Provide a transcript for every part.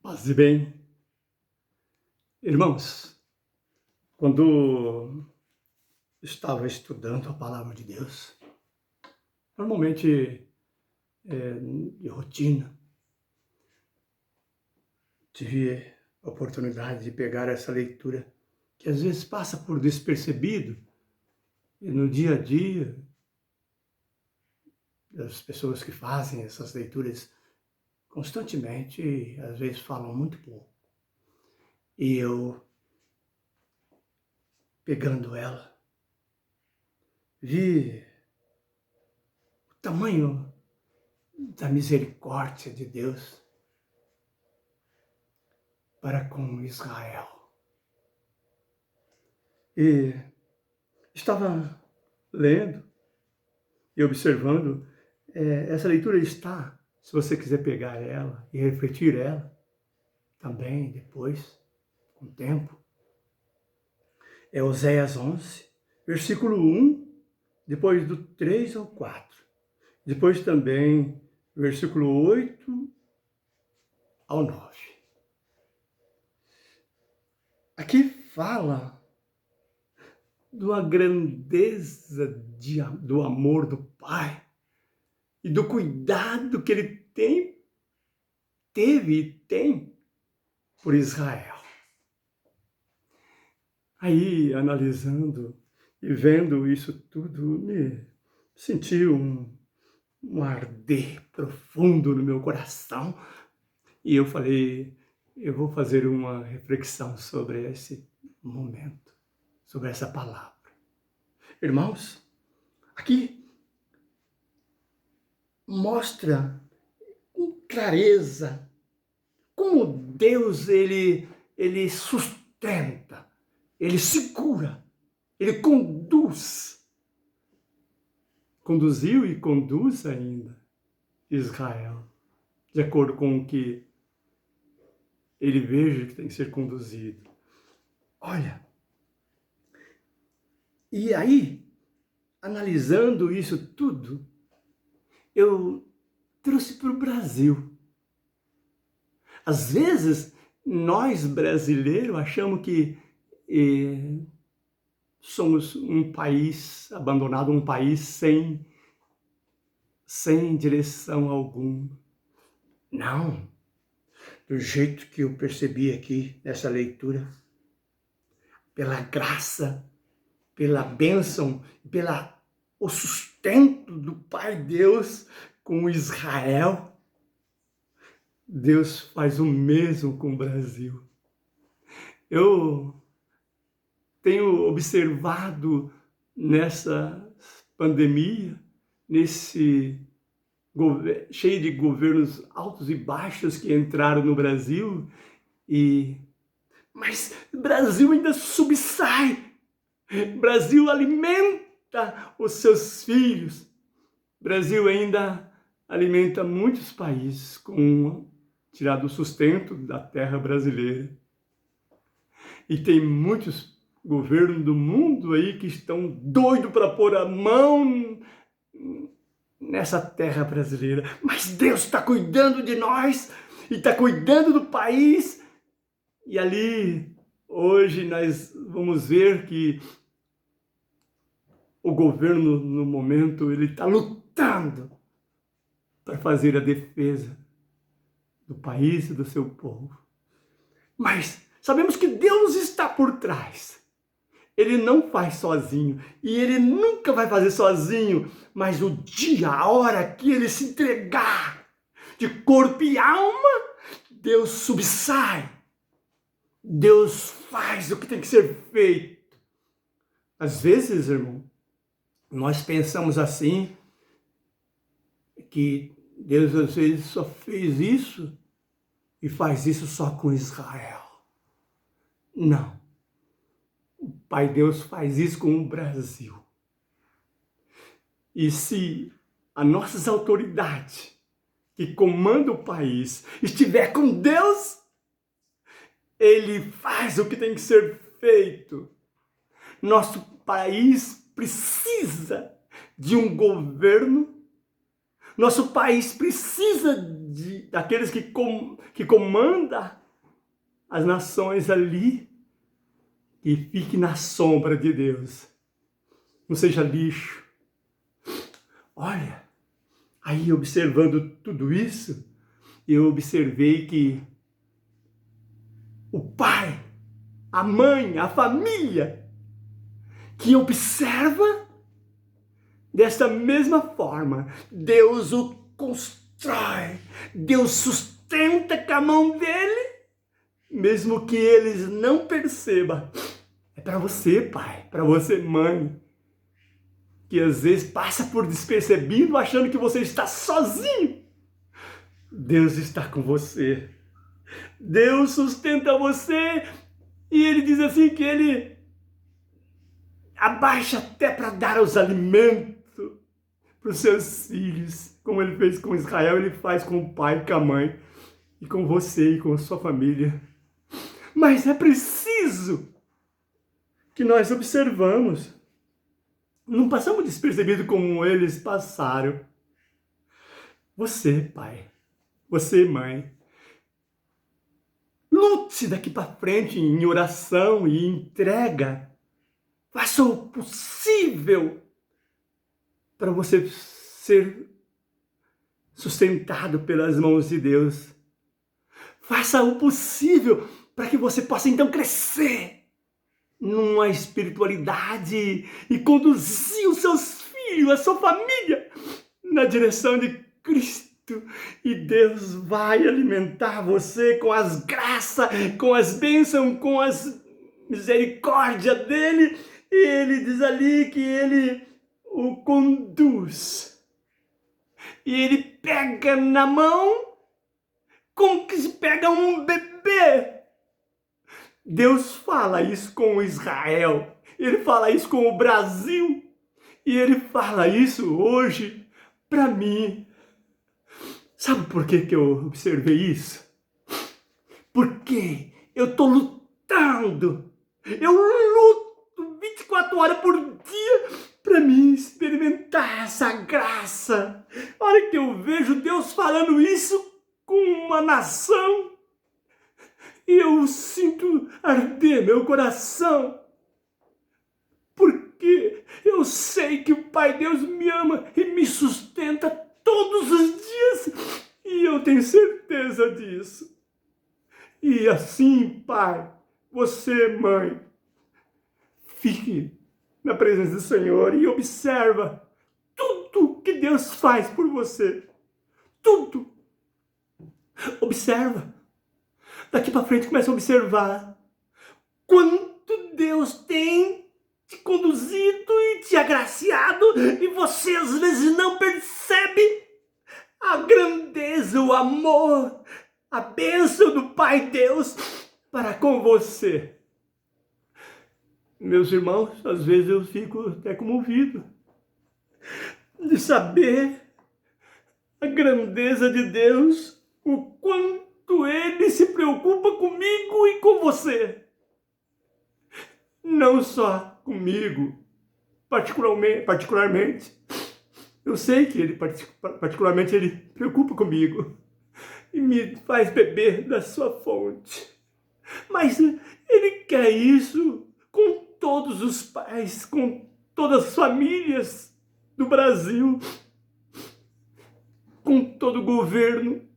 Paz e bem. Irmãos, quando estava estudando a palavra de Deus, normalmente de rotina, tive a oportunidade de pegar essa leitura, que às vezes passa por despercebido, e no dia a dia, as pessoas que fazem essas leituras constantemente, às vezes falam muito pouco. E eu, pegando ela, vi o tamanho da misericórdia de Deus para com Israel. E estava lendo e observando, essa leitura está, se você quiser pegar ela e refletir ela, também depois, com o tempo, é Oséias 11, versículo 1, depois do 3 ao 4. Depois também, versículo 8 ao 9. Aqui fala da grandeza do amor do Pai e do cuidado que Ele teve e tem por Israel. Aí, analisando e vendo isso tudo, me senti um arder profundo no meu coração. E eu falei, eu vou fazer uma reflexão sobre esse momento, sobre essa palavra. Irmãos, aqui mostra com clareza como Deus ele sustenta, ele segura, ele conduziu e conduz ainda Israel, de acordo com o que ele veja que tem que ser conduzido. Olha, e aí, analisando isso tudo, eu trouxe para o Brasil. Às vezes, nós brasileiros achamos que somos um país abandonado, um país sem direção alguma. Não. Do jeito que eu percebi aqui nessa leitura, pela graça, pela bênção, o sustento do Pai Deus com Israel, Deus faz o mesmo com o Brasil. Eu tenho observado nessa pandemia, cheio de governos altos e baixos que entraram no Brasil, mas o Brasil ainda subsai. O Brasil alimenta os seus filhos. O Brasil ainda alimenta muitos países tirado o sustento da terra brasileira. E tem muitos governos do mundo aí que estão doidos para pôr a mão nessa terra brasileira. Mas Deus está cuidando de nós e está cuidando do país. E ali, hoje, nós vamos ver que o governo, no momento, ele está lutando para fazer a defesa do país e do seu povo. Mas sabemos que Deus está por trás. Ele não faz sozinho e Ele nunca vai fazer sozinho, mas o dia, a hora que Ele se entregar de corpo e alma, Deus subsai. Deus faz o que tem que ser feito. Às vezes, irmão, nós pensamos assim, que Deus às vezes só fez isso e faz isso só com Israel. Não. O Pai Deus faz isso com o Brasil. E se as nossas autoridades que comandam o país estiver com Deus, Ele faz o que tem que ser feito. Nosso país precisa de um governo Nosso país precisa daqueles que comandam as nações ali. E fique na sombra de Deus. Não seja lixo. Olha, aí observando tudo isso, eu observei que o pai, a mãe, a família, que observa desta mesma forma, Deus o constrói, Deus sustenta com a mão dele, mesmo que eles não percebam. É para você, pai, para você, mãe, que às vezes passa por despercebido achando que você está sozinho. Deus está com você. Deus sustenta você e ele diz assim que ele abaixa até para dar os alimentos para os seus filhos. Como ele fez com Israel, ele faz com o pai, com a mãe e com você e com a sua família. Mas é preciso que nós observamos. Não passamos despercebido como eles passaram. Você, pai, você, mãe, lute daqui para frente em oração e entrega. Faça o possível para você ser sustentado pelas mãos de Deus. Faça o possível para que você possa então crescer numa espiritualidade e conduzir os seus filhos, a sua família, na direção de Cristo. E Deus vai alimentar você com as graças, com as bênçãos, com as misericórdias dele. E ele diz ali que ele o conduz. E ele pega na mão como que se pega um bebê. Deus fala isso com Israel, ele fala isso com o Brasil, e ele fala isso hoje para mim. Sabe por que eu observei isso? Porque eu estou lutando, eu luto 24 horas por dia para mim experimentar essa graça. A hora que eu vejo Deus falando isso com uma nação, e eu sinto arder meu coração, porque eu sei que o Pai Deus me ama e me sustenta todos os dias, e eu tenho certeza disso. E assim, pai, você, mãe, fique na presença do Senhor e observa tudo que Deus faz por você. Tudo. Observa. Daqui para frente começa a observar quanto Deus tem te conduzido e te agraciado, e você às vezes não percebe a grandeza, o amor, a bênção do Pai Deus para com você. Meus irmãos, às vezes eu fico até comovido de saber a grandeza de Deus, o quanto Ele se preocupa comigo e com você. Não só comigo, particularmente. Eu sei que Ele, particularmente, Ele preocupa comigo e me faz beber da sua fonte. Mas Ele quer isso com todos os pais, com todas as famílias do Brasil, com todo o governo,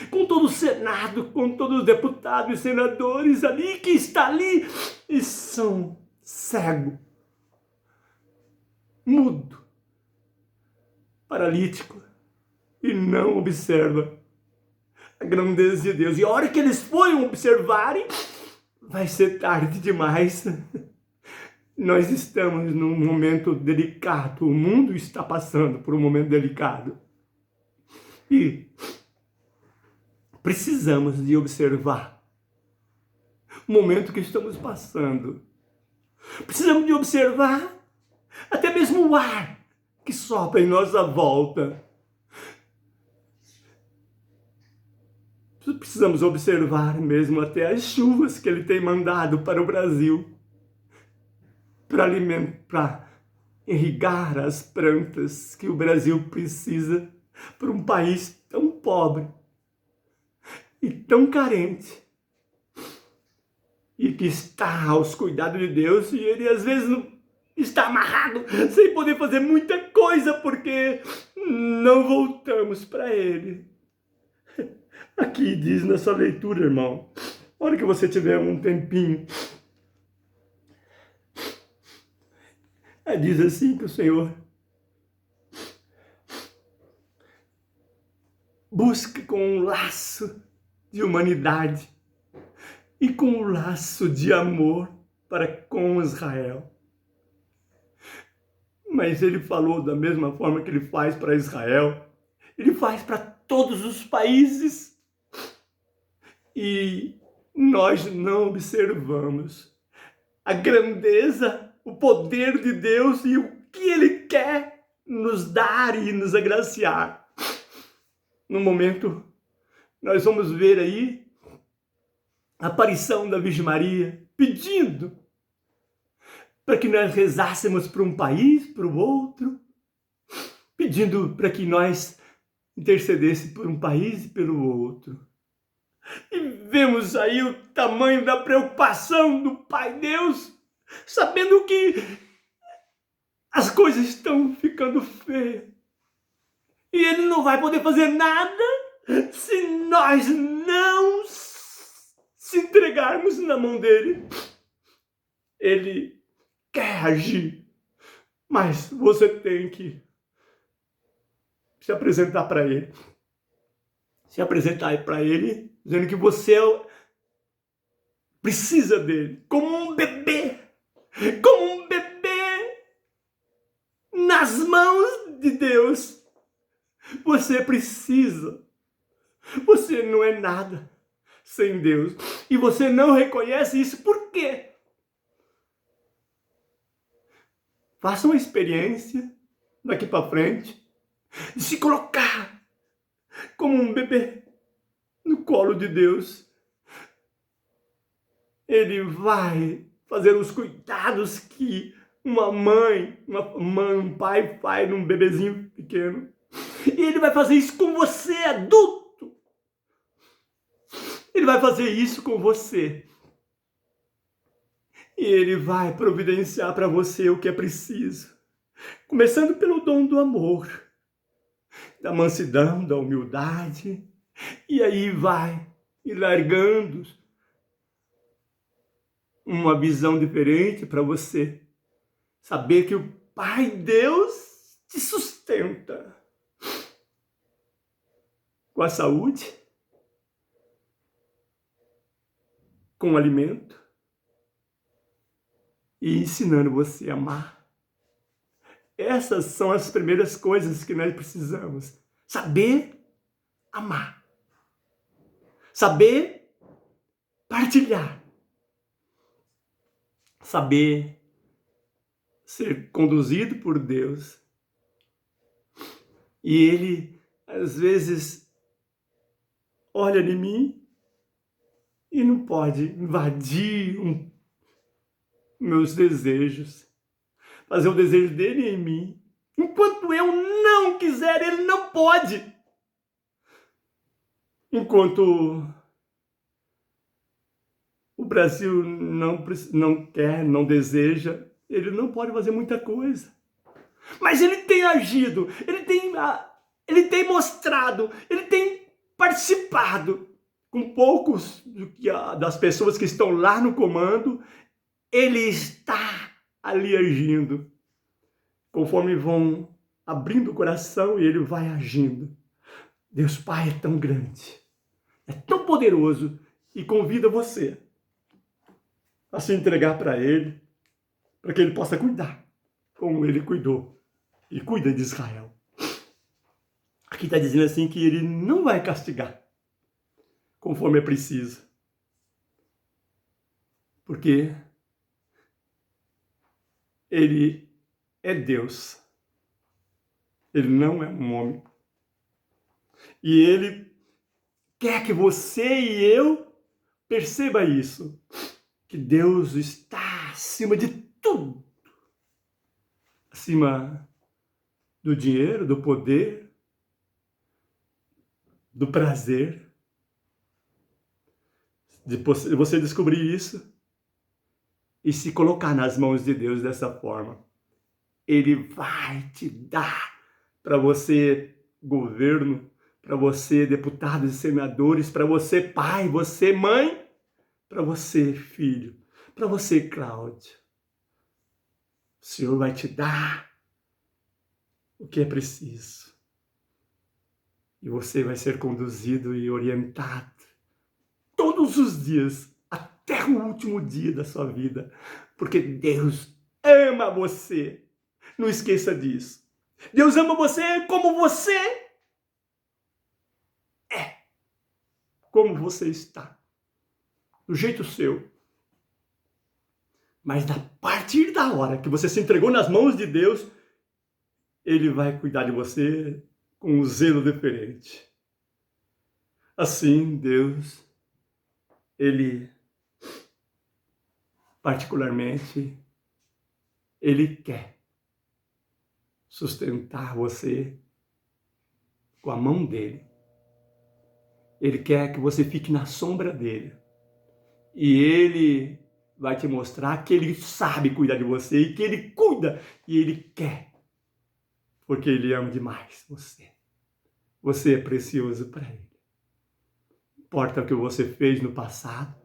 com todo o Senado, com todos os deputados e senadores ali que está ali e são cego, mudo, paralítico e não observa a grandeza de Deus. E a hora que eles forem observarem, vai ser tarde demais. Nós estamos num momento delicado, o mundo está passando por um momento delicado. E precisamos de observar o momento que estamos passando. Precisamos de observar até mesmo o ar que sopra em nossa volta. Precisamos observar mesmo até as chuvas que Ele tem mandado para o Brasil, para irrigar as plantas que o Brasil precisa para um país tão pobre e tão carente, e que está aos cuidados de Deus, e ele às vezes está amarrado, sem poder fazer muita coisa, porque não voltamos para ele. Aqui diz nessa leitura, irmão, a hora que você tiver um tempinho, diz assim que o Senhor busca com um laço de humanidade e com um laço de amor para com Israel. Mas ele falou da mesma forma que ele faz para Israel, ele faz para todos os países. E nós não observamos a grandeza, o poder de Deus e o que ele quer nos dar e nos agraciar. No momento, nós vamos ver aí a aparição da Virgem Maria pedindo para que nós rezássemos para um país, para o outro, pedindo para que nós intercedêssemos por um país e pelo outro. E vemos aí o tamanho da preocupação do Pai Deus, sabendo que as coisas estão ficando feias. E Ele não vai poder fazer nada se nós não se entregarmos na mão dEle. Ele quer agir, mas você tem que se apresentar para Ele. Se apresentar para Ele, dizendo que você precisa dEle, como um bebê nas mãos de Deus. Você precisa. Você não é nada sem Deus. E você não reconhece isso. Por quê? Faça uma experiência daqui para frente de se colocar como um bebê no colo de Deus. Ele vai fazer os cuidados que uma mãe, um pai faz num bebezinho pequeno. E ele vai fazer isso com você, adulto. Ele vai fazer isso com você. E ele vai providenciar para você o que é preciso. Começando pelo dom do amor, da mansidão, da humildade. E aí vai largando uma visão diferente para você. Saber que o Pai Deus te sustenta com a saúde, com o alimento e ensinando você a amar. Essas são as primeiras coisas que nós precisamos. Saber amar. Saber partilhar. Saber ser conduzido por Deus. E Ele, às vezes, olha em mim e não pode invadir meus desejos, fazer o desejo dele em mim. Enquanto eu não quiser, ele não pode. Enquanto o Brasil não quer, não deseja, ele não pode fazer muita coisa. Mas ele tem agido, ele tem mostrado, ele tem participado. Com poucos das pessoas que estão lá no comando, ele está ali agindo. Conforme vão abrindo o coração, e ele vai agindo. Deus Pai é tão grande, é tão poderoso, e convida você a se entregar para Ele, para que Ele possa cuidar, como Ele cuidou e cuida de Israel. Aqui está dizendo assim que Ele não vai castigar, conforme é preciso. Porque Ele é Deus. Ele não é um homem. E Ele quer que você e eu perceba isso. Que Deus está acima de tudo. Acima do dinheiro, do poder, do prazer de você descobrir isso e se colocar nas mãos de Deus dessa forma. Ele vai te dar para você governo, para você deputados e senadores, para você pai, você mãe, para você filho, para você Cláudio. O Senhor vai te dar o que é preciso. E você vai ser conduzido e orientado todos os dias, até o último dia da sua vida, porque Deus ama você. Não esqueça disso. Deus ama você como você é, como você está, do jeito seu. Mas a partir da hora que você se entregou nas mãos de Deus, Ele vai cuidar de você com um zelo diferente. Assim, Deus, Ele, particularmente, Ele quer sustentar você com a mão dEle. Ele quer que você fique na sombra dEle. E Ele vai te mostrar que Ele sabe cuidar de você e que Ele cuida e Ele quer. Porque Ele ama demais você. Você é precioso para Ele. Não importa o que você fez no passado,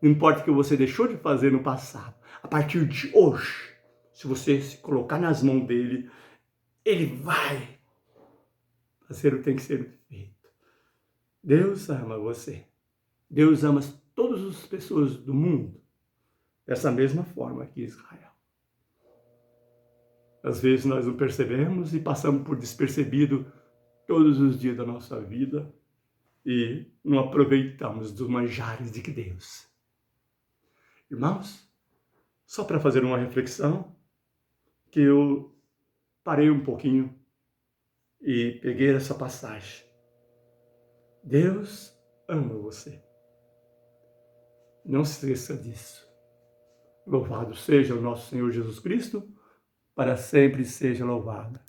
não importa o que você deixou de fazer no passado. A partir de hoje, se você se colocar nas mãos dEle, Ele vai fazer o que tem que ser feito. Deus ama você. Deus ama todas as pessoas do mundo dessa mesma forma que Israel. Às vezes nós não percebemos e passamos por despercebido todos os dias da nossa vida e não aproveitamos dos manjares de Deus. Irmãos, só para fazer uma reflexão, que eu parei um pouquinho e peguei essa passagem. Deus ama você. Não se esqueça disso. Louvado seja o nosso Senhor Jesus Cristo, para sempre seja louvado.